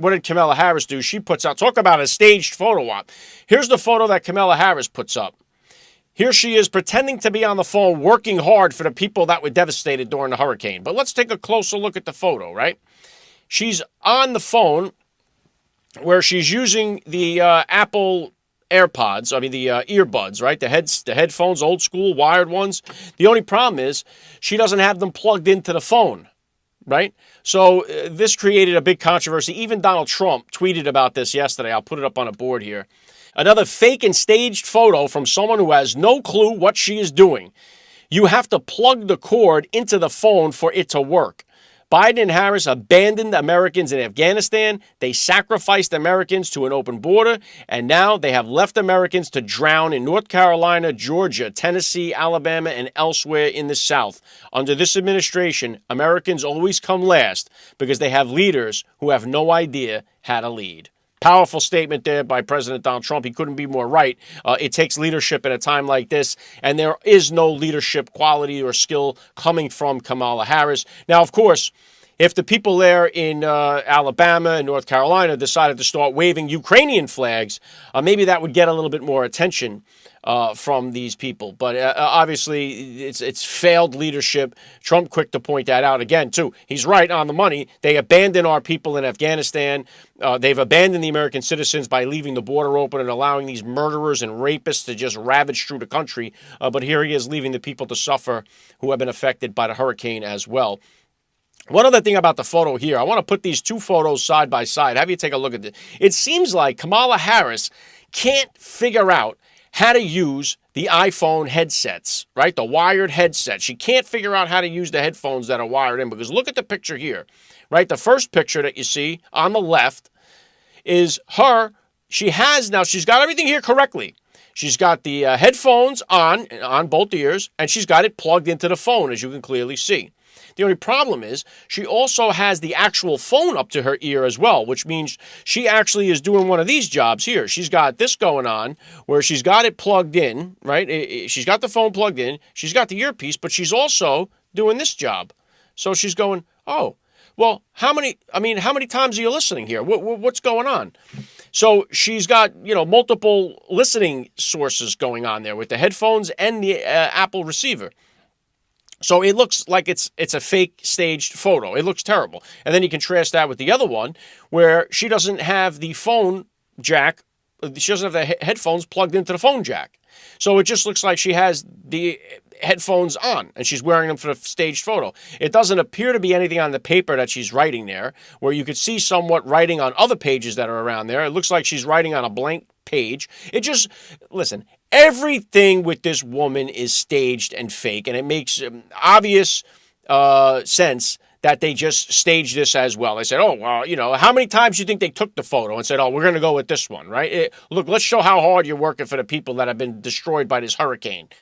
what did Kamala Harris do? She puts out, talk about a staged photo op. Here's the photo that Kamala Harris puts up. Here she is pretending to be on the phone, working hard for the people that were devastated during the hurricane. But let's take a closer look at the photo, right? She's on the phone where she's using the Apple AirPods, the earbuds, right? The headphones, old school, wired ones. The only problem is she doesn't have them plugged into the phone, right? So this created a big controversy. Even Donald Trump tweeted about this yesterday. I'll put it up on a board here. Another fake and staged photo from someone who has no clue what she is doing. You have to plug the cord into the phone for it to work. Biden and Harris abandoned Americans in Afghanistan. They sacrificed Americans to an open border. And now they have left Americans to drown in North Carolina, Georgia, Tennessee, Alabama, and elsewhere in the South. Under this administration, Americans always come last because they have leaders who have no idea how to lead. Powerful statement there by President Donald Trump. He couldn't be more right. It takes leadership at a time like this, and there is no leadership quality or skill coming from Kamala Harris. Now, of course, if the people there in Alabama and North Carolina decided to start waving Ukrainian flags, maybe that would get a little bit more attention from these people. But obviously, it's failed leadership. Trump quick to point that out again, too. He's right on the money. They abandoned our people in Afghanistan. They've abandoned the American citizens by leaving the border open and allowing these murderers and rapists to just ravage through the country. But here he is leaving the people to suffer who have been affected by the hurricane as well. One other thing about the photo here, I want to put these two photos side by side. Have you take a look at it. It seems like Kamala Harris can't figure out how to use the iPhone headsets, right? The wired headsets. She can't figure out how to use the headphones that are wired in, because look at the picture here, right? The first picture that you see on the left is her. She's got everything here correctly. She's got the headphones on both ears, and she's got it plugged into the phone, as you can clearly see. The only problem is she also has the actual phone up to her ear as well, which means she actually is doing one of these jobs here. She's got this going on where she's got it plugged in, right? She's got the phone plugged in. She's got the earpiece, but she's also doing this job. So she's going, oh, well, how many times are you listening here? What's going on? So she's got, multiple listening sources going on there with the headphones and the Apple receiver. So it looks like it's a fake staged photo. It looks terrible. And then you contrast that with the other one where she doesn't have the phone jack. She doesn't have the headphones plugged into the phone jack. So it just looks like she has the headphones on and she's wearing them for the staged photo. It doesn't appear to be anything on the paper that she's writing there, where you could see somewhat writing on other pages that are around there. It looks like she's writing on a blank page. Listen, everything with this woman is staged and fake, and it makes obvious sense that they just staged this as well. They said, oh, well, how many times do you think they took the photo and said, oh, we're going to go with this one, right? Look, let's show how hard you're working for the people that have been destroyed by this hurricane.